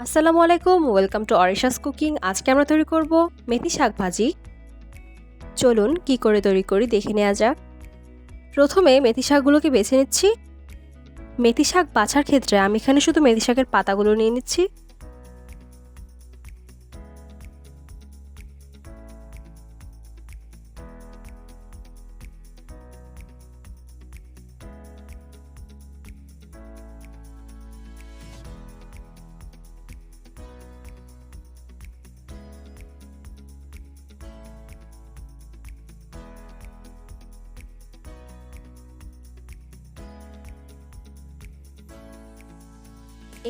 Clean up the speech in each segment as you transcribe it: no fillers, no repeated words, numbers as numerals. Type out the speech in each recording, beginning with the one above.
আসসালামু আলাইকুম, welcome to অরিশাস cooking. আজকে আমরা তৈরি করব মেথি শাক ভাজি। চলুন কি করে তৈরি করি দেখে নেওয়া যাক। প্রথমে মেথি শাকগুলোকে বেছে নিচ্ছি। মেথি শাক বাছার ক্ষেত্রে আমি এখানে শুধু মেথি শাকের পাতাগুলো নিয়ে নিচ্ছি।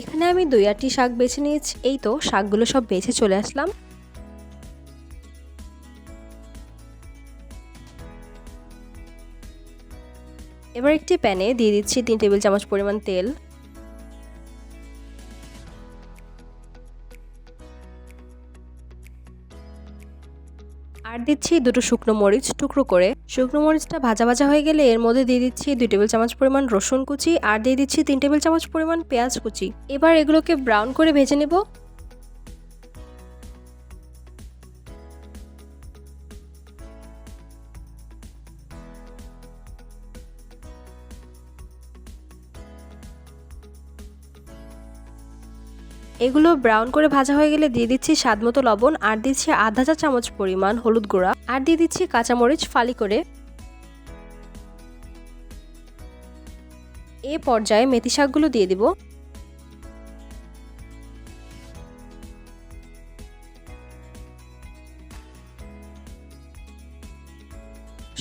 এখানে আমি 2-8টি শাক বেছে নিয়েছি। এই তো শাকগুলো সব বেছে চলে আসলাম। এবার একটি প্যানে দিয়ে দিচ্ছি 3 টেবিল চামচ পরিমাণ তেল। আর দিচ্ছি 2টো শুকনো মরিচ টুকরো করে। শুকনো মরিচটা ভাজা ভাজা হয়ে গেলে এর মধ্যে দিয়ে দিচ্ছি 2 টেবিল চামচ পরিমাণ রসুন কুচি আর দিয়ে দিচ্ছি 3 টেবিল চামচ পরিমাণ পেঁয়াজ কুচি। এবার এগুলোকে ব্রাউন করে ভেজে নেব। এগুলো ব্রাউন করে ভাজা হয়ে গেলে দিয়ে দিচ্ছি স্বাদমতো লবণ আর দিচ্ছি আধা চা চামচ পরিমাণ হলুদ গুঁড়া আর দিয়ে দিচ্ছি কাঁচামরিচ ফালি করে। এ পর্যায়ে মেথি শাকগুলো দিয়ে দিব।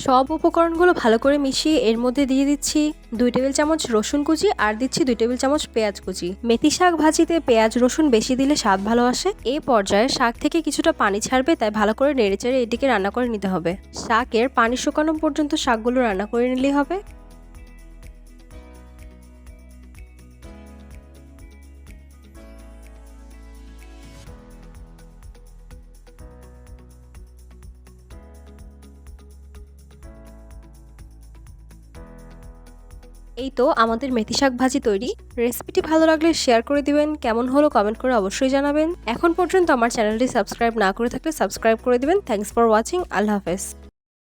সব উপকরণগুলো ভালো করে মিশিয়ে এর মধ্যে দিয়ে দিচ্ছি 2 টেবিল চামচ রসুন কুচি আর দিচ্ছি 2 টেবিল চামচ পেঁয়াজ কুচি। মেথি শাক ভাজিতে পেঁয়াজ রসুন বেশি দিলে স্বাদ ভালো আসে। এই পর্যায়ে শাক থেকে কিছুটা পানি ছাড়বে, তাই ভালো করে নেড়েচেড়ে এটিকে রান্না করে নিতে হবে। শাকের পানি শুকানো পর্যন্ত শাকগুলো রান্না করে নিলেই হবে। এই তো আমাদের মেথি শাক ভাজি তৈরি। রেসিপিটি ভালো লাগলে শেয়ার করে দিবেন, কেমন হলো কমেন্ট করে অবশ্যই জানাবেন। এখন পর্যন্ত আমার চ্যানেলটি সাবস্ক্রাইব না করে থাকলে সাবস্ক্রাইব করে দিবেন। Thanks for watching. আল্লাহ হাফেজ।